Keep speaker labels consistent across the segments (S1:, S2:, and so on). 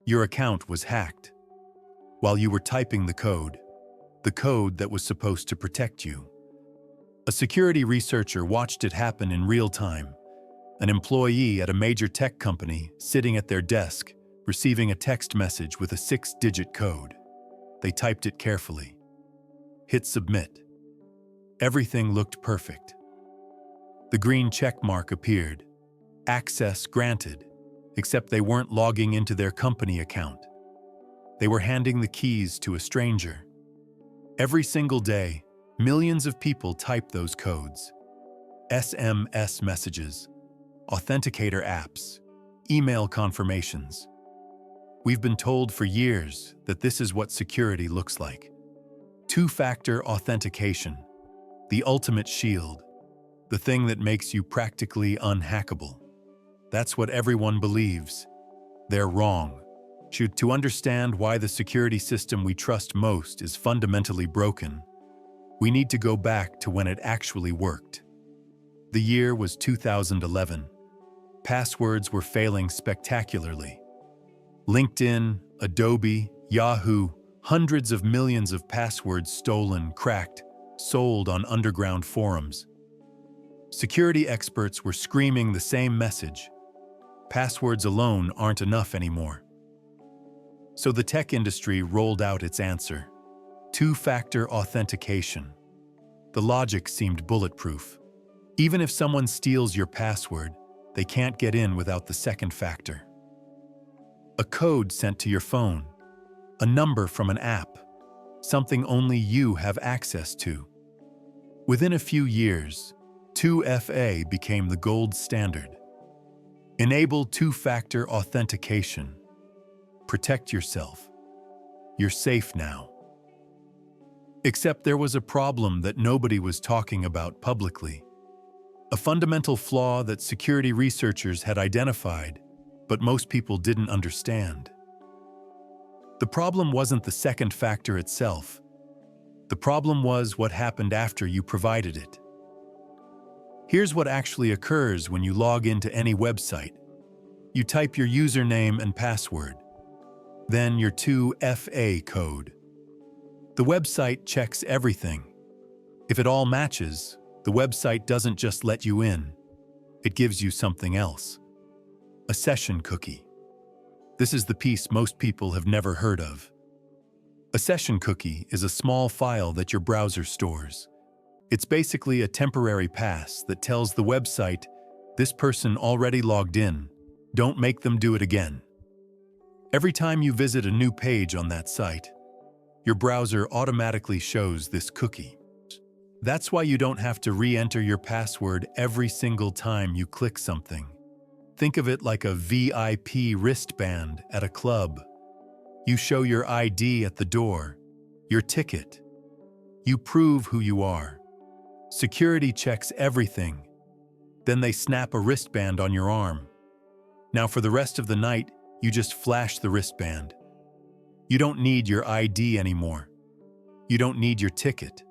S1: Your account was hacked. While you were typing the code that was supposed to protect you. A security researcher watched it happen in real time. An employee at a major tech company sitting at their desk, receiving a text message with a 6-digit code. They typed it carefully. Hit submit. Everything looked perfect. The green check mark appeared. Access granted, except they weren't logging into their company account. They were handing the keys to a stranger. Every single day, millions of people type those codes. SMS messages, authenticator apps, email confirmations. We've been told for years that this is what security looks like. Two-factor authentication, the ultimate shield, the thing that makes you practically unhackable. That's what everyone believes. They're wrong. To understand why the security system we trust most is fundamentally broken, we need to go back to when it actually worked. The year was 2011. Passwords were failing spectacularly. LinkedIn, Adobe, Yahoo, hundreds of millions of passwords stolen, cracked, sold on underground forums. Security experts were screaming the same message. Passwords alone aren't enough anymore. So the tech industry rolled out its answer: two-factor authentication. The logic seemed bulletproof. Even if someone steals your password, they can't get in without the second factor. A code sent to your phone, a number from an app, something only you have access to. Within a few years, 2FA became the gold standard. Enable two-factor authentication. Protect yourself. You're safe now. Except there was a problem that nobody was talking about publicly. A fundamental flaw that security researchers had identified, but most people didn't understand. The problem wasn't the second factor itself. The problem was what happened after you provided it. Here's what actually occurs when you log into any website. You type your username and password, then your 2FA code. The website checks everything. If it all matches, the website doesn't just let you in. It gives you something else. A session cookie. This is the piece most people have never heard of. A session cookie is a small file that your browser stores. It's basically a temporary pass that tells the website, this person already logged in, don't make them do it again. Every time you visit a new page on that site, your browser automatically shows this cookie. That's why you don't have to re-enter your password every single time you click something. Think of it like a VIP wristband at a club. You show your ID at the door, your ticket. You prove who you are. Security checks everything. Then they snap a wristband on your arm. Now for the rest of the night, you just flash the wristband. You don't need your ID anymore. You don't need your ticket.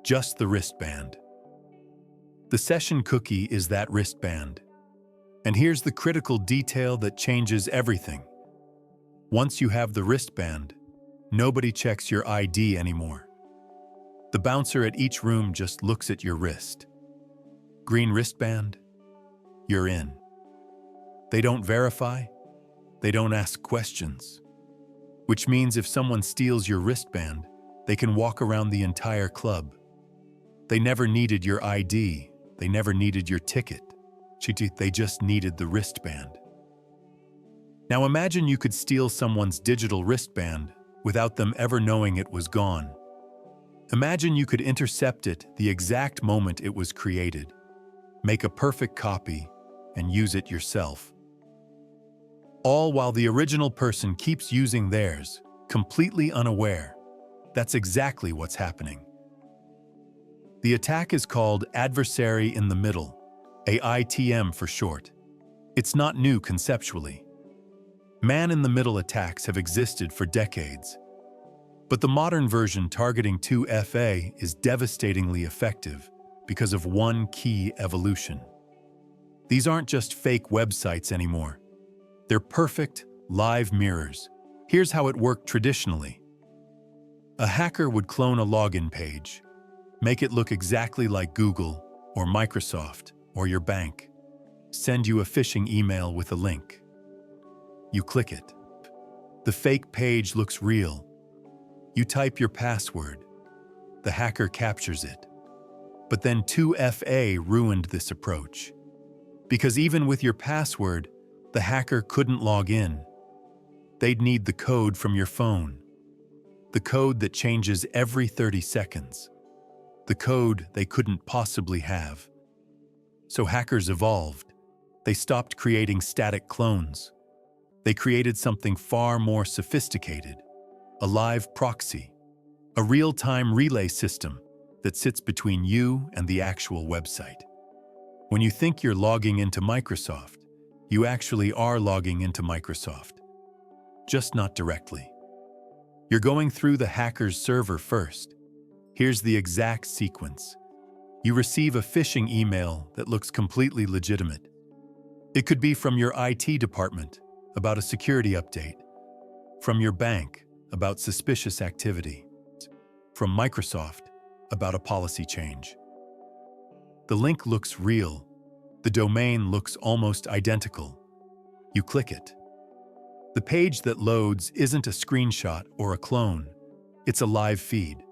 S1: Just the wristband. The session cookie is that wristband. And here's the critical detail that changes everything. Once you have the wristband, nobody checks your ID anymore. The bouncer at each room just looks at your wrist. Green wristband? You're in. They don't verify. They don't ask questions. Which means if someone steals your wristband, they can walk around the entire club. They never needed your ID. They never needed your ticket. They just needed the wristband. Now imagine you could steal someone's digital wristband without them ever knowing it was gone. Imagine you could intercept it the exact moment it was created, make a perfect copy, and use it yourself. All while the original person keeps using theirs, completely unaware. That's exactly what's happening. The attack is called Adversary-in-the-Middle, AITM for short. It's not new conceptually. Man-in-the-middle attacks have existed for decades. But the modern version targeting 2FA is devastatingly effective because of one key evolution. These aren't just fake websites anymore. They're perfect, live mirrors. Here's how it worked traditionally. A hacker would clone a login page, make it look exactly like Google or Microsoft or your bank, send you a phishing email with a link. You click it. The fake page looks real. You type your password. The hacker captures it. But then 2FA ruined this approach. Because even with your password, the hacker couldn't log in. They'd need the code from your phone. The code that changes every 30 seconds. The code they couldn't possibly have. So hackers evolved. They stopped creating static clones. They created something far more sophisticated, a live proxy, a real-time relay system that sits between you and the actual website. When you think you're logging into Microsoft, you actually are logging into Microsoft, just not directly. You're going through the hacker's server first. Here's the exact sequence. You receive a phishing email that looks completely legitimate. It could be from your IT department about a security update, from your bank about suspicious activity, from Microsoft about a policy change. The link looks real. The domain looks almost identical. You click it. The page that loads isn't a screenshot or a clone. It's a live feed.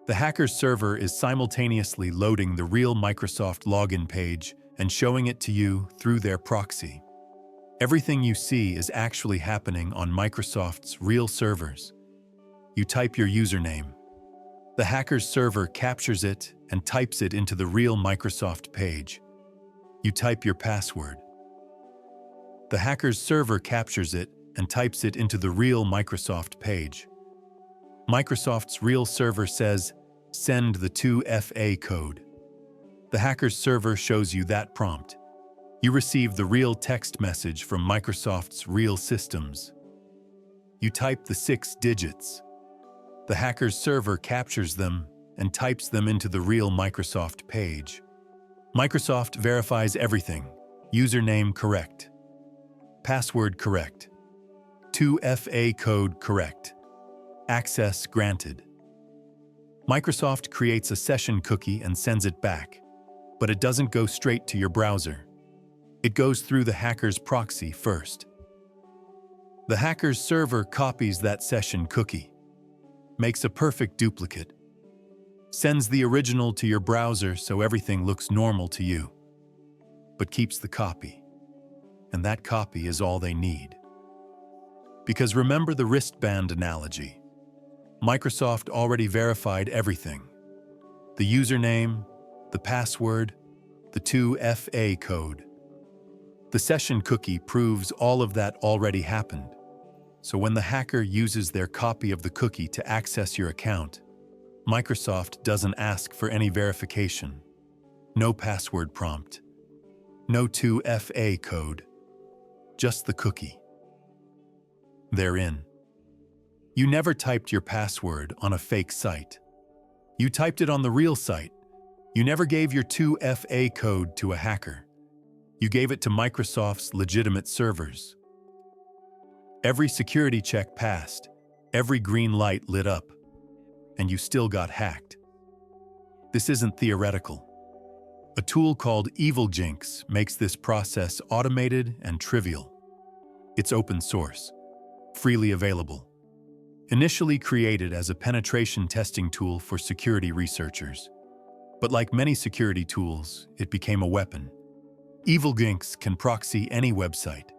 S1: The hacker's server is simultaneously loading the real Microsoft login page and showing it to you through their proxy. Everything you see is actually happening on Microsoft's real servers. You type your username. The hacker's server captures it and types it into the real Microsoft page. You type your password. The hacker's server captures it and types it into the real Microsoft page. Microsoft's real server says, "Send the 2FA code." The hacker's server shows you that prompt. You receive the real text message from Microsoft's real systems. You type the 6 digits. The hacker's server captures them and types them into the real Microsoft page. Microsoft verifies everything. Username correct. Password correct. 2FA code correct. Access granted. Microsoft creates a session cookie and sends it back, but it doesn't go straight to your browser. It goes through the hacker's proxy first. The hacker's server copies that session cookie, makes a perfect duplicate, sends the original to your browser so everything looks normal to you, but keeps the copy. And that copy is all they need. Because remember the wristband analogy. Microsoft already verified everything. The username, the password, the 2FA code. The session cookie proves all of that already happened. So when the hacker uses their copy of the cookie to access your account, Microsoft doesn't ask for any verification. No password prompt. No 2FA code. Just the cookie. They're in. You never typed your password on a fake site. You typed it on the real site. You never gave your 2FA code to a hacker. You gave it to Microsoft's legitimate servers. Every security check passed, every green light lit up, and you still got hacked. This isn't theoretical. A tool called EvilGinx makes this process automated and trivial. It's open source, freely available. Initially created as a penetration testing tool for security researchers. But like many security tools, it became a weapon. EvilGinx can proxy any website.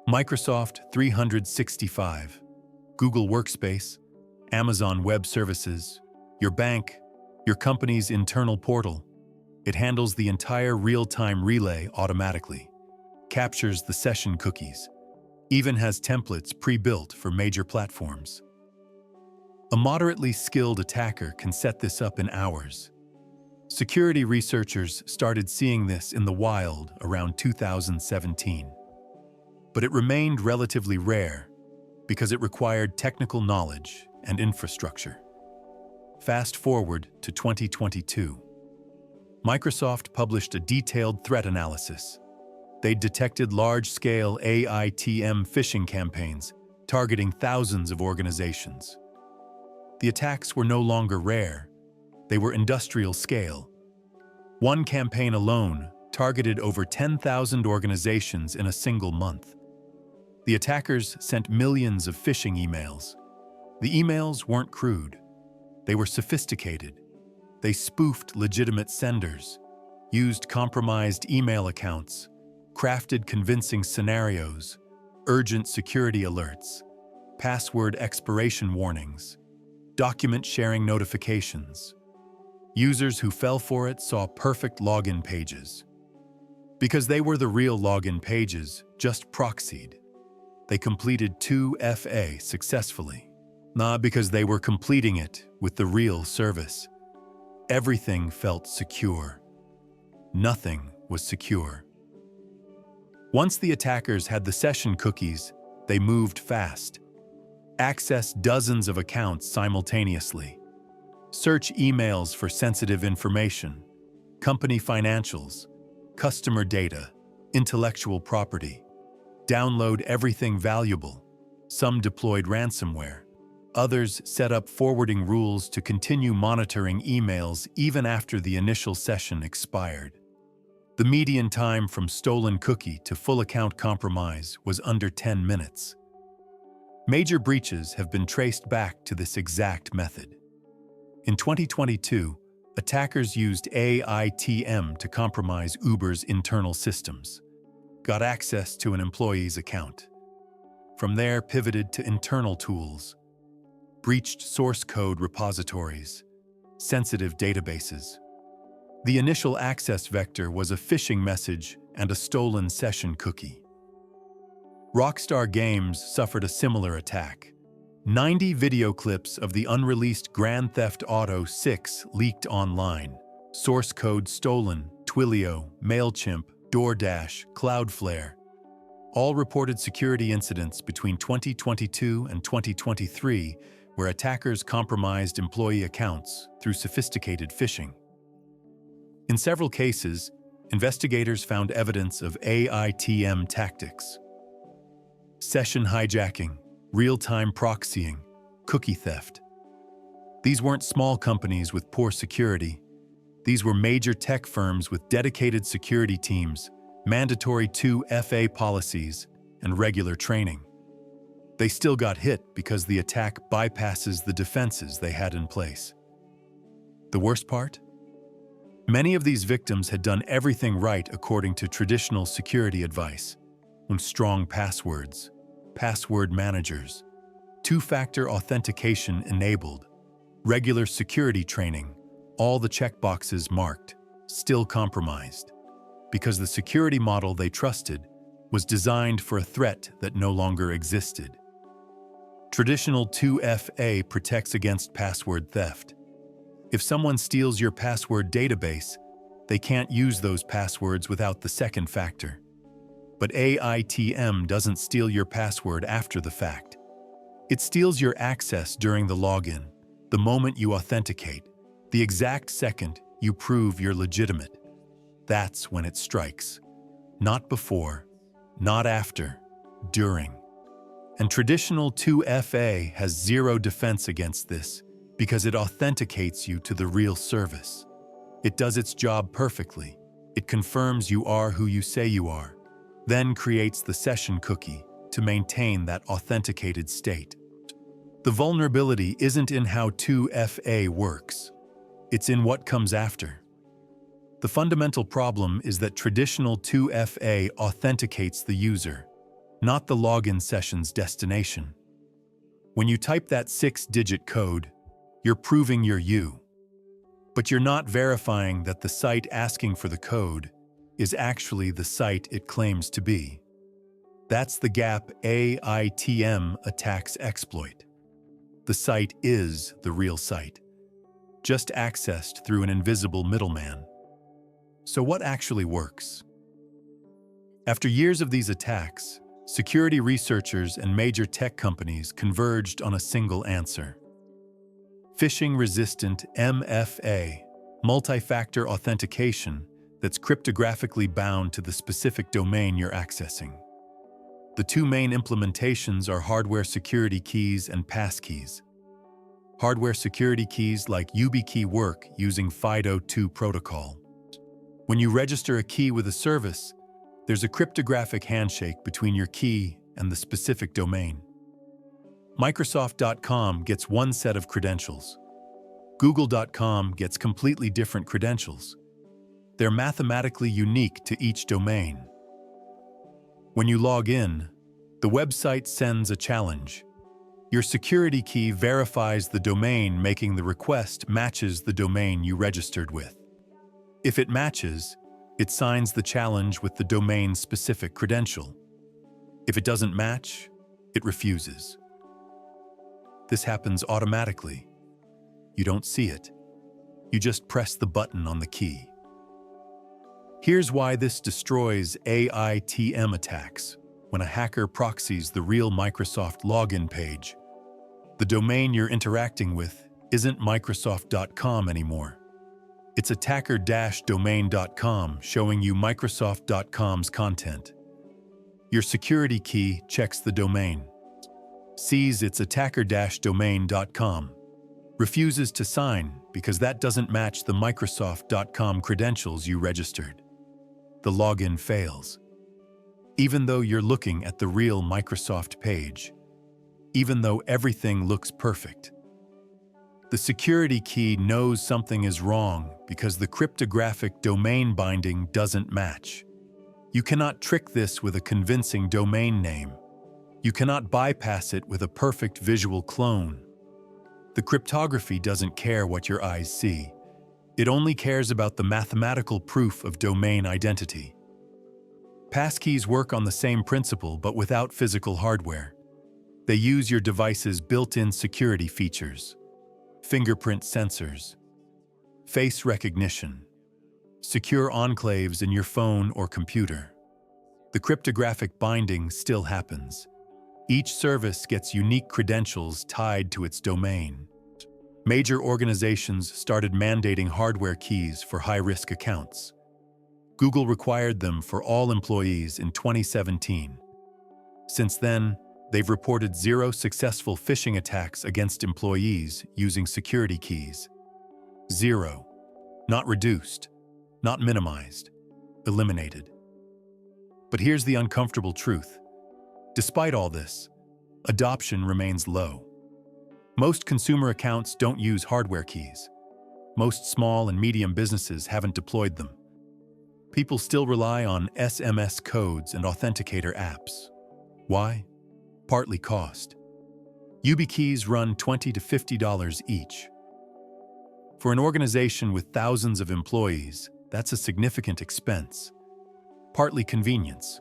S1: Microsoft 365, Google Workspace, Amazon Web Services, your bank, your company's internal portal. It handles the entire real-time relay automatically, captures the session cookies, even has templates pre-built for major platforms. A moderately skilled attacker can set this up in hours. Security researchers started seeing this in the wild around 2017. But it remained relatively rare because it required technical knowledge and infrastructure. Fast forward to 2022. Microsoft published a detailed threat analysis. They'd detected large-scale AITM phishing campaigns targeting thousands of organizations. The attacks were no longer rare. They were industrial scale. One campaign alone targeted over 10,000 organizations in a single month. The attackers sent millions of phishing emails. The emails weren't crude. They were sophisticated. They spoofed legitimate senders, used compromised email accounts, crafted convincing scenarios, urgent security alerts, password expiration warnings, document sharing notifications. Users who fell for it saw perfect login pages. Because they were the real login pages, just proxied. They completed 2FA successfully. Not because they were completing it with the real service. Everything felt secure. Nothing was secure. Once the attackers had the session cookies, they moved fast. Accessed dozens of accounts simultaneously. Search emails for sensitive information, company financials, customer data, intellectual property. Download everything valuable. Some deployed ransomware. Others set up forwarding rules to continue monitoring emails even after the initial session expired. The median time from stolen cookie to full account compromise was under 10 minutes. Major breaches have been traced back to this exact method. In 2022, attackers used AITM to compromise Uber's internal systems, got access to an employee's account. From there, pivoted to internal tools, breached source code repositories, sensitive databases. The initial access vector was a phishing message and a stolen session cookie. Rockstar Games suffered a similar attack. 90 video clips of the unreleased Grand Theft Auto 6 leaked online. Source code stolen, Twilio, MailChimp, DoorDash, Cloudflare. All reported security incidents between 2022 and 2023 where attackers compromised employee accounts through sophisticated phishing. In several cases, investigators found evidence of AITM tactics. Session hijacking, real-time proxying, cookie theft. These weren't small companies with poor security. These were major tech firms with dedicated security teams, mandatory 2FA policies, and regular training. They still got hit because the attack bypasses the defenses they had in place. The worst part? Many of these victims had done everything right according to traditional security advice. Strong passwords, password managers, two-factor authentication enabled, regular security training, all the checkboxes marked, still compromised, because the security model they trusted was designed for a threat that no longer existed. Traditional 2FA protects against password theft. If someone steals your password database, they can't use those passwords without the second factor. But AITM doesn't steal your password after the fact. It steals your access during the login, the moment you authenticate, the exact second you prove you're legitimate. That's when it strikes. Not before, not after, during. And traditional 2FA has zero defense against this because it authenticates you to the real service. It does its job perfectly. It confirms you are who you say you are, then creates the session cookie to maintain that authenticated state. The vulnerability isn't in how 2FA works. It's in what comes after. The fundamental problem is that traditional 2FA authenticates the user, not the login session's destination. When you type that 6-digit code, you're proving you're you. But you're not verifying that the site asking for the code is actually the site it claims to be. That's the gap AITM attacks exploit. The site is the real site, just accessed through an invisible middleman. So what actually works? After years of these attacks, security researchers and major tech companies converged on a single answer. Phishing-resistant MFA, multi-factor authentication, that's cryptographically bound to the specific domain you're accessing. The two main implementations are hardware security keys and passkeys. Hardware security keys like YubiKey work using FIDO2 protocol. When you register a key with a service, there's a cryptographic handshake between your key and the specific domain. Microsoft.com gets one set of credentials. Google.com gets completely different credentials. They're mathematically unique to each domain. When you log in, the website sends a challenge. Your security key verifies the domain making the request matches the domain you registered with. If it matches, it signs the challenge with the domain's specific credential. If it doesn't match, it refuses. This happens automatically. You don't see it. You just press the button on the key. Here's why this destroys AITM attacks. When a hacker proxies the real Microsoft login page, the domain you're interacting with isn't Microsoft.com anymore. It's attacker-domain.com showing you Microsoft.com's content. Your security key checks the domain, sees it's attacker-domain.com, refuses to sign because that doesn't match the Microsoft.com credentials you registered. The login fails. Even though you're looking at the real Microsoft page, even though everything looks perfect. The security key knows something is wrong because the cryptographic domain binding doesn't match. You cannot trick this with a convincing domain name. You cannot bypass it with a perfect visual clone. The cryptography doesn't care what your eyes see. It only cares about the mathematical proof of domain identity. Passkeys work on the same principle but without physical hardware. They use your device's built-in security features. Fingerprint sensors, face recognition, secure enclaves in your phone or computer. The cryptographic binding still happens. Each service gets unique credentials tied to its domain. Major organizations started mandating hardware keys for high-risk accounts. Google required them for all employees in 2017. Since then, they've reported 0 successful phishing attacks against employees using security keys. 0. Not reduced, not minimized, eliminated. But here's the uncomfortable truth. Despite all this, adoption remains low. Most consumer accounts don't use hardware keys. Most small and medium businesses haven't deployed them. People still rely on SMS codes and authenticator apps. Why? Partly cost. YubiKeys run $20 to $50 each. For an organization with thousands of employees, that's a significant expense. Partly convenience.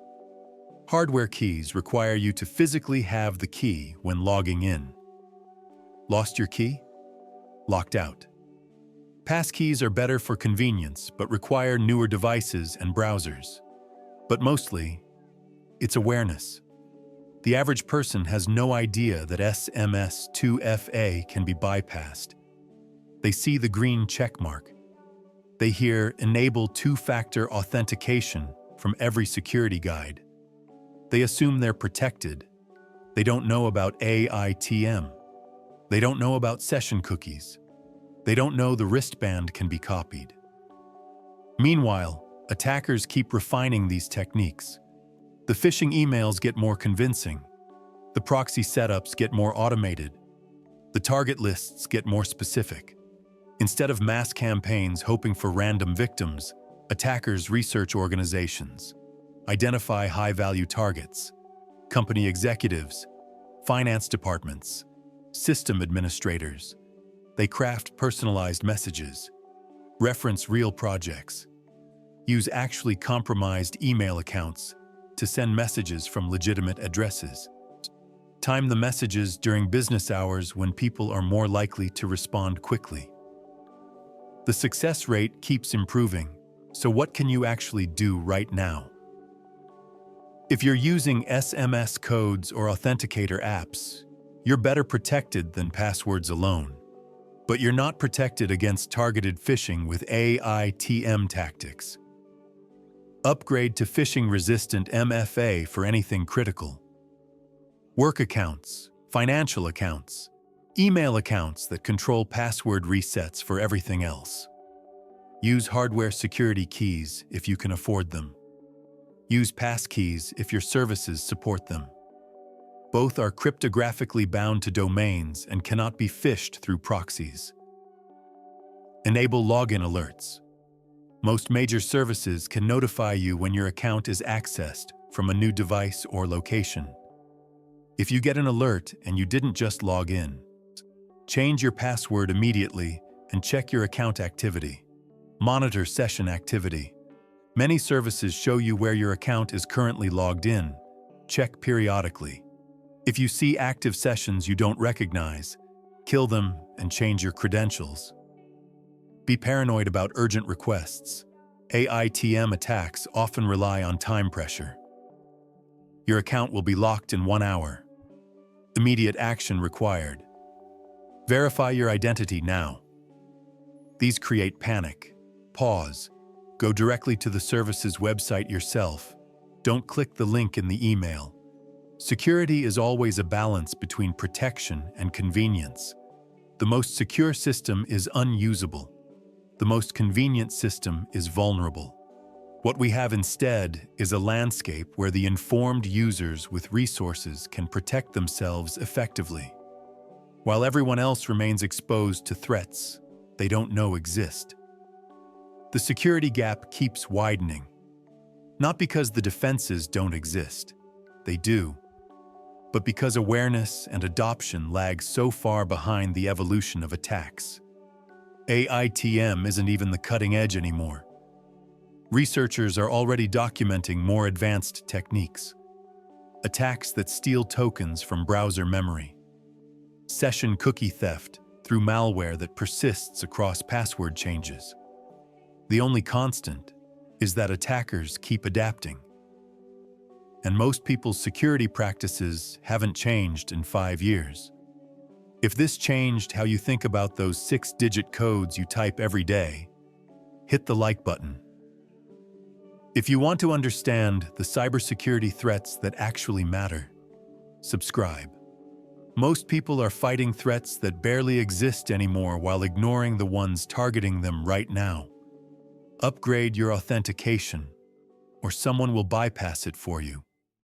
S1: Hardware keys require you to physically have the key when logging in. Lost your key? Locked out. Passkeys are better for convenience but require newer devices and browsers. But mostly, it's awareness. The average person has no idea that SMS2FA can be bypassed. They see the green checkmark. They hear Enable two-factor authentication from every security guide. They assume they're protected. They don't know about AITM. They don't know about session cookies. They don't know the wristband can be copied. Meanwhile, attackers keep refining these techniques. The phishing emails get more convincing. The proxy setups get more automated. The target lists get more specific. Instead of mass campaigns hoping for random victims, attackers research organizations, identify high-value targets, company executives, finance departments, system administrators. They craft personalized messages, reference real projects, use actually compromised email accounts to send messages from legitimate addresses. Time the messages during business hours when people are more likely to respond quickly. The success rate keeps improving, so what can you actually do right now? If you're using SMS codes or authenticator apps, you're better protected than passwords alone. But you're not protected against targeted phishing with AITM tactics. Upgrade to phishing-resistant MFA for anything critical. Work accounts, financial accounts, email accounts that control password resets for everything else. Use hardware security keys if you can afford them. Use passkeys if your services support them. Both are cryptographically bound to domains and cannot be phished through proxies. Enable login alerts. Most major services can notify you when your account is accessed from a new device or location. If you get an alert and you didn't just log in, change your password immediately and check your account activity. Monitor session activity. Many services show you where your account is currently logged in. Check periodically. If you see active sessions you don't recognize, kill them and change your credentials. Be paranoid about urgent requests. AITM attacks often rely on time pressure. Your account will be locked in 1 hour. Immediate action required. Verify your identity now. These create panic. Pause. Go directly to the service's website yourself. Don't click the link in the email. Security is always a balance between protection and convenience. The most secure system is unusable. The most convenient system is vulnerable. What we have instead is a landscape where the informed users with resources can protect themselves effectively, while everyone else remains exposed to threats they don't know exist. The security gap keeps widening, not because the defenses don't exist, they do, but because awareness and adoption lag so far behind the evolution of attacks. AITM isn't even the cutting edge anymore. Researchers are already documenting more advanced techniques. Attacks that steal tokens from browser memory. Session cookie theft through malware that persists across password changes. The only constant is that attackers keep adapting. And most people's security practices haven't changed in 5 years. If this changed how you think about those 6-digit codes you type every day, hit the like button. If you want to understand the cybersecurity threats that actually matter, subscribe. Most people are fighting threats that barely exist anymore while ignoring the ones targeting them right now. Upgrade your authentication, or someone will bypass it for you.